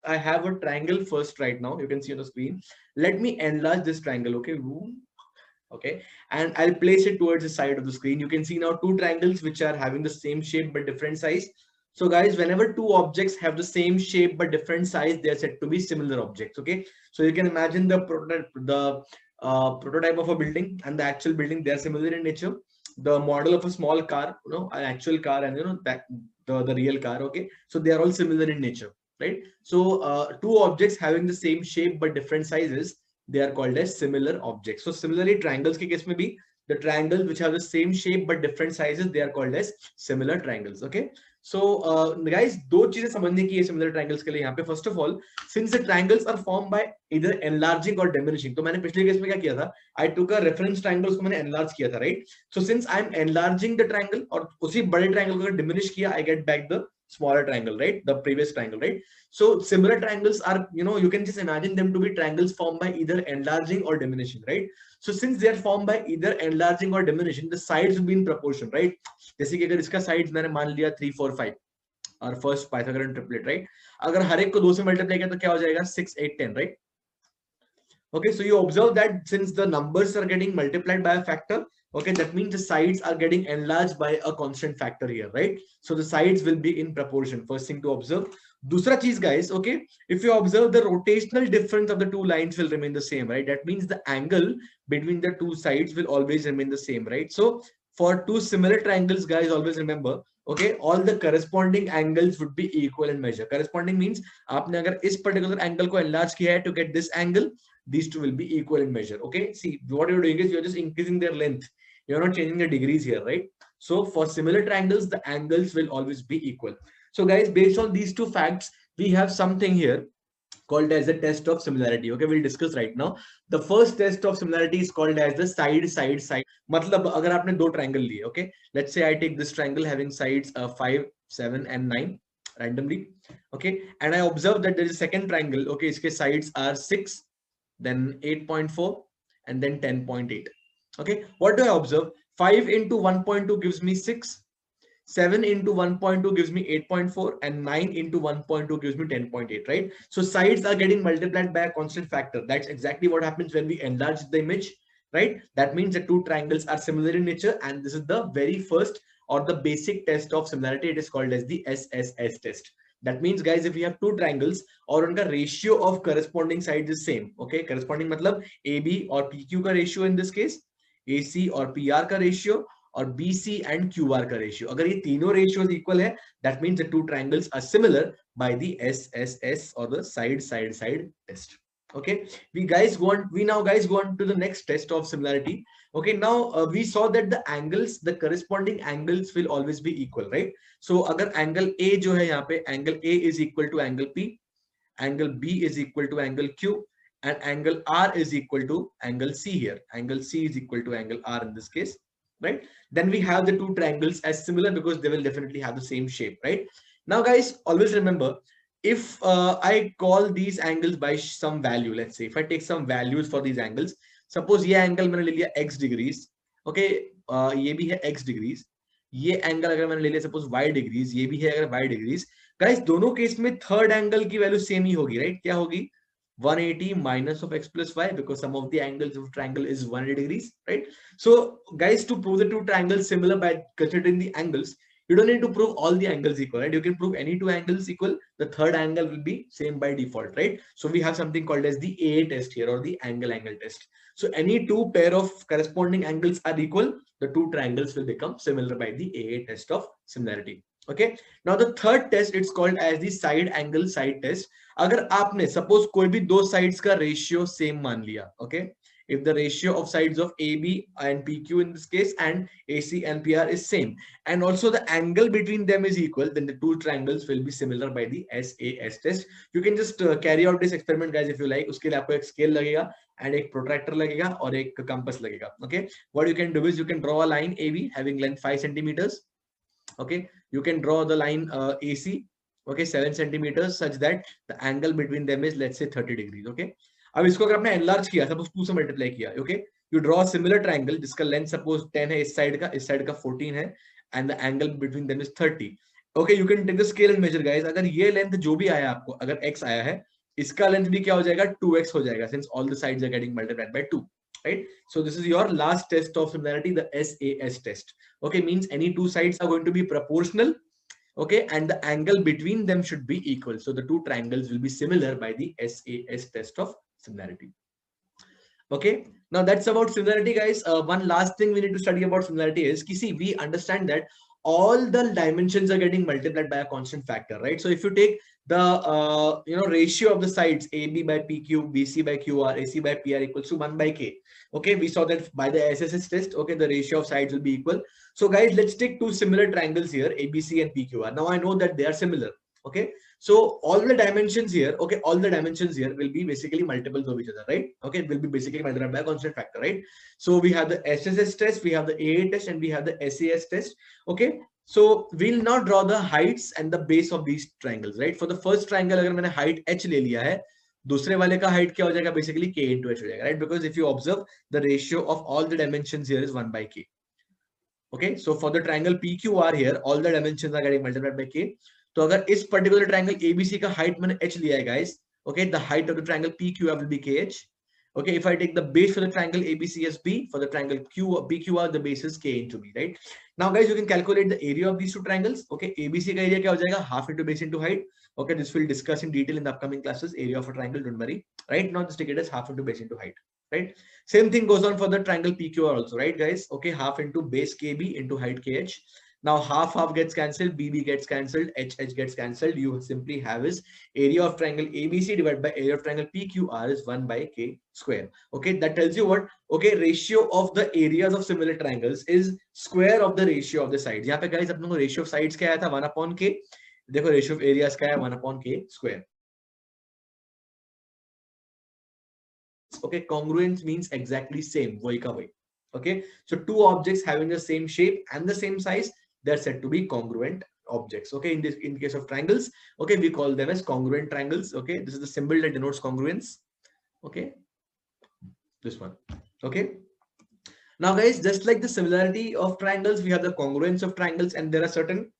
I have a triangle first right now. You can see on the screen. Let me enlarge this triangle. Okay. Okay, and I'll place it towards the side of the screen. You can see now two triangles which are having the same shape but different size. So guys, whenever two objects have the same shape but different size, they are said to be similar objects. Okay, so you can imagine the prototype of a building and the actual building, they are similar in nature. The model of a small car, an actual car, and that the real car. Okay, so they are all similar in nature, right? So two objects having the same shape but different sizes, they are called as similar objects. So similarly, triangles के case में भी, the triangles which have the same shape but different sizes, they are called as similar triangles. Okay. So guys, दो चीजें समझने की है similar triangles के लिए यहाँ पे. First of all, since the triangles are formed by either enlarging or diminishing, तो मैंने पिछले केस में क्या किया था, I took a reference triangle, उसको मैंने enlarge किया था, right? So since I am enlarging the triangle और उसी बड़े triangle को अगर diminish किया, I get back the smaller triangle, right? The previous triangle, right? So similar triangles are, you can just imagine them to be triangles formed by either enlarging or diminishing, right? So since they are formed by either enlarging or diminishing, the sides will be in proportion, right? जैसे कि अगर इसका sides मैंने मान लिया 3, 4, 5 और first Pythagorean triplet, right? अगर हर एक को 2 से मल्टीप्लाई किया तो क्या हो जाएगा, 6, 8, 10, right? Okay, so you observe that since the numbers are getting multiplied by a factor, okay, that means the sides are getting enlarged by a constant factor here, right? So the sides will be in proportion. First thing to observe. दूसरा चीज guys, okay, if you observe, the rotational difference of the two lines will remain the same, right? That means the angle between the two sides will always remain the same, right? So for two similar triangles, guys, always remember, okay, all the corresponding angles would be equal in measure. Corresponding means आपने अगर इस particular angle को enlarge किया है to get this angle, these two will be equal in measure. Okay, see, what you're doing is you're just increasing their length, you're not changing the degrees here, right? So for similar triangles, the angles will always be equal. So guys, based on these two facts, we have something here called as the test of similarity. Okay, we'll discuss right now. The first test of similarity is called as the side. मतलब अगर आपने दो triangle लिए, okay, let's say I take this triangle having sides 5, 7 and 9 randomly, okay, and I observe that there is a second triangle, okay, its sides are 6, then 8.4, and then 10.8. Okay, what do I observe? 5 into 1.2 gives me 6, 7 into 1.2 gives me 8.4, and 9 into 1.2 gives me 10.8, right? So sides are getting multiplied by a constant factor. That's exactly what happens when we enlarge the image, right? That means the two triangles are similar in nature, and this is the very first or the basic test of similarity. It is called as the SSS test. That means guys, if we have two triangles और उनका ratio of corresponding sides is same, okay, corresponding मतलब AB और PQ का ratio in this case, AC और PR का ratio और BC and QR का ratio, अगर ये तीनों ratios equal है, that means the two triangles are similar by the SSS or the side test. Okay, we now guys go on to the next test of similarity. Okay, now we saw that the corresponding angles will always be equal, right? So अगर angle A जो है यहाँ पे, angle A is equal to angle P, angle B is equal to angle Q, and angle R is equal to angle C here. Angle C is equal to angle R in this case, right? Then we have the two triangles as similar because they will definitely have the same shape, right? Now guys, always remember, if I call these angles by some value, let's say if I take some values for these angles, suppose ये angle मैंने ले लिया x degrees, okay, ये भी है x degrees, ये angle अगर मैंने ले लिया suppose y degrees, ये भी है अगर y degrees, guys दोनों केस में थर्ड एंगल की वैल्यू सेम ही होगी, राइट? क्या होगी? 180 minus of x plus y, because sum of the angles of triangle is 180 degrees, right? So guys, to prove the two triangles similar by considering the angles, you don't need to prove all the angles equal, right? You can prove any two angles equal, the third angle will be same by default, right? So we have something called as the AA test here, or the angle test. So any two pair of corresponding angles are equal, the two triangles will become similar by the AA test of similarity. Okay, now the third test, it's called as the side angle side test. अगर आपने suppose कोई भी दो sides का ratio same मान लिया, okay, if the ratio of sides of AB and PQ in this case and AC and PR is same, and also the angle between them is equal, then the two triangles will be similar by the SAS test. You can just carry out this experiment guys if you like. उसके लिए आपको एक scale लगेगा and एक protractor लगेगा और एक compass लगेगा. Okay, what you can do is you can draw a line AB having length 5 centimeters. Okay, you can draw the line AC, okay, 7 centimeters, such that the angle between them is, let's say, 30 degrees. Okay, अब इसको अगर आपने enlarge किया, suppose 2 से multiply किया, okay, you draw a similar triangle जिसका length suppose 10 है इस side का 14 है, and the angle between them is 30, okay you can take the scale and measure guys. अगर ये लेंथ जो भी आया आपको, अगर x आया है, इसका लेंथ भी क्या हो जाएगा, 2x हो जाएगा, since all the sides are getting multiplied by 2, right? So this is your last test of similarity, the SAS test. Okay, means any two sides are going to be proportional, okay, and the angle between them should be equal. So the two triangles will be similar by the SAS test of similarity. Okay, now that's about similarity, guys. One last thing we need to study about similarity is, see, we understand that all the dimensions are getting multiplied by a constant factor, right? So if you take the ratio of the sides AB by PQ, BC by QR, AC by PR equals to 1 by K. Okay, we saw that by the SSS test. Okay, the ratio of sides will be equal. So guys, let's take two similar triangles here, ABC and PQR. Now I know that they are similar. Okay, so all the dimensions here, okay, all the dimensions here will be basically multiples of each other, right? Okay, it will be basically multiplied by a constant factor, right? So we have the SSS test, we have the AA test, and we have the SAS test. Okay, so we'll now draw the heights and the base of these triangles, right? For the first triangle, अगर मैंने height h ले लिया है, दूसरे वाले का height क्या हो जाएगा, basically k into h हो जाएगा, right? Because if you observe, the ratio of all the dimensions here is 1 by k. Okay, so for the triangle PQR here, all the dimensions are getting multiplied by k. तो अगर इस particular triangle ABC का height मैंने h लिया है guys, okay, the height of the triangle PQR will be kh. Okay, if I take the base for the triangle ABC as b, for the triangle PQR, the base is k into b, right? Now guys, you can calculate the area of these two triangles. Okay, ABC का area क्या हो जाएगा, half into base into height. Okay, this we'll discuss in detail in the upcoming classes. Area of a triangle, don't worry. Right now, just take it as half into base into height. Right? Same thing goes on for the triangle PQR also, right, guys? Okay, half into base KB into height KH. Now half gets cancelled, BB gets cancelled, HH gets cancelled. You simply have is area of triangle ABC divided by area of triangle PQR is 1 by K square. Okay, that tells you what? Okay, ratio of the areas of similar triangles is square of the ratio of the sides. यहाँ पे guys अपने को ratio of sides क्या आया था, 1 upon K. देखो ratio of areas क्या है, 1 upon K square. Okay, congruence means exactly same, वही का वही. Okay, so two objects having the same shape and the same size, they're said to be congruent objects. Okay, in case of triangles, okay, we call them as congruent triangles. Okay, this is the symbol that denotes congruence. Okay, this one. Okay, now guys, just like the similarity of triangles, we have the congruence of triangles, and there are certain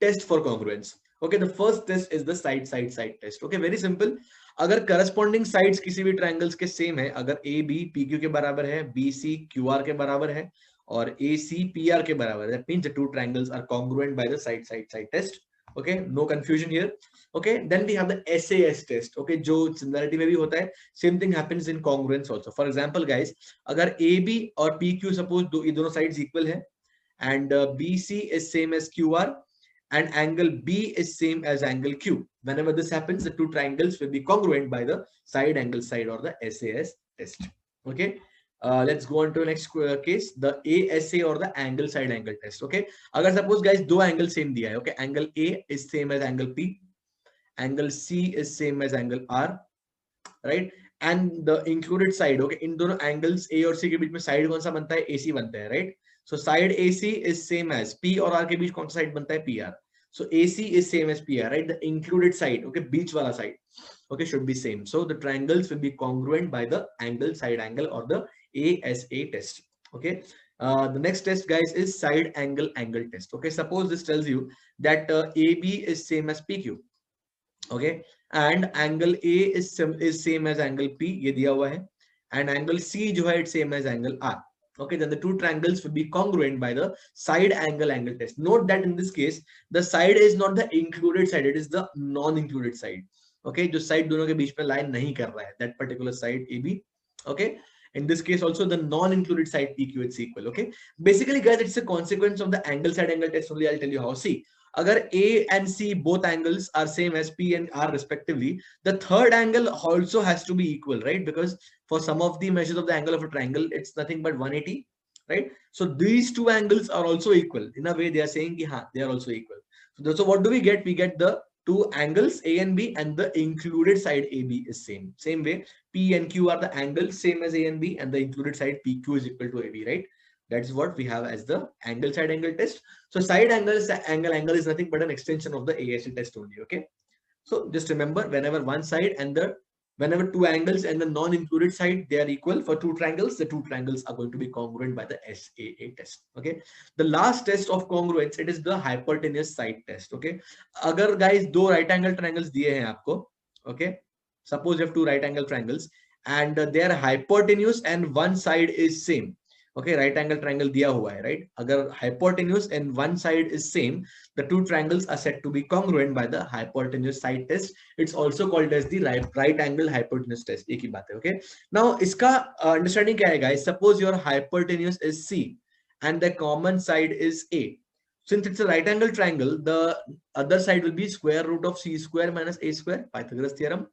tests for congruence. Okay, the first test is the side test. Okay, very simple. अगर corresponding sides किसी भी triangles के same है, अगर A B P Q के बराबर है, B C Q R के बराबर है, और ए सी पी आर के बराबर है, that means the two triangles are congruent by the side test. Okay, no confusion here. Okay, then we have the SAS test. Okay, जो सिमिलरिटी में भी होता है, same thing happens in congruence also. For example guys, अगर A B और P Q suppose ये दोनों sides equal है, and BC is same as QR, and angle B is same as angle Q. Whenever this happens, the two triangles will be congruent by the side angle side or the SAS test. Okay, let's go on to the next case, the ASA or the angle side angle test. Okay, अगर suppose guys दो angle same दिया है, okay, angle A is same as angle P, angle C is same as angle R, right? And the included side, okay, इन दोनों angles A और C के बीच में side कौन सा बनता है, AC बनता है, right? So side AC is same as P और R के बीच कौन सा side बनता है, PR. So AC is same as PR, right? The included side, okay, बीच वाला side, okay, should be same. So the triangles will be congruent by the angle side angle or the ASA test. Okay. The next test guys is side angle test. Okay, suppose this tells you that AB is same as PQ. Okay, and angle A is same as angle P, ये दिया हुआ है, and angle C जो है it's same as angle R. Okay, then the two triangles will be congruent by the side angle test. Note that in this case, the side is not the included side, it is the non-included side. Okay, जो side दोनों के बीच में line नहीं कर रहा है, that particular side AB. Okay, in this case also the non-included side PQ it's equal. Okay, basically guys, it's a consequence of the angle side angle test only. I'll tell you how. See, अगर A and C both angles are same as P and R respectively, the third angle also has to be equal, right? Because for some of the measures of the angle of a triangle, it's nothing but 180, right? So these two angles are also equal. In a way, they are saying ki, haan, they are also equal. So what do we get? We get the two angles A and B, and the included side AB is same. Same way, P and Q are the angles same as A and B, and the included side PQ is equal to AB, right? That's what we have as the angle side angle test. So side angle is nothing but an extension of the ASA test only. Okay, so just remember, whenever one side and the Whenever two angles and the non-included side, they are equal for two triangles, the two triangles are going to be congruent by the SAA test. Okay. The last test of congruence, it is the hypotenuse side test. Okay. Agar guys दो right angle triangles दिए हैं आपको, okay. Suppose you have two right angle triangles and they are hypotenuse and one side is same. Okay, right angle triangle दिया हुआ है, right? अगर hypotenuse and one side is same, the two triangles are said to be congruent by the hypotenuse side test. It's also called as the right angle hypotenuse test. एक ही बात है, okay? Now इसका understanding क्या है guys? Suppose your hypotenuse is C and the common side is A. Since it's a right angle triangle, the other side will be square root of C square minus A square, Pythagoras theorem.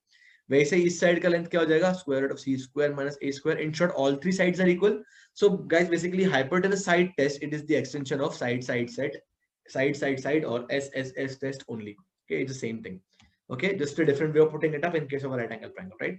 वैसे इस side का length क्या हो जाएगा? Square root of C square minus A square. In short all three sides are equal. So guys, basically hypotenuse side test, it is the extension of side or SSS test only. Okay, it's the same thing. Okay, just a different way of putting it up in case of a right angle triangle, right?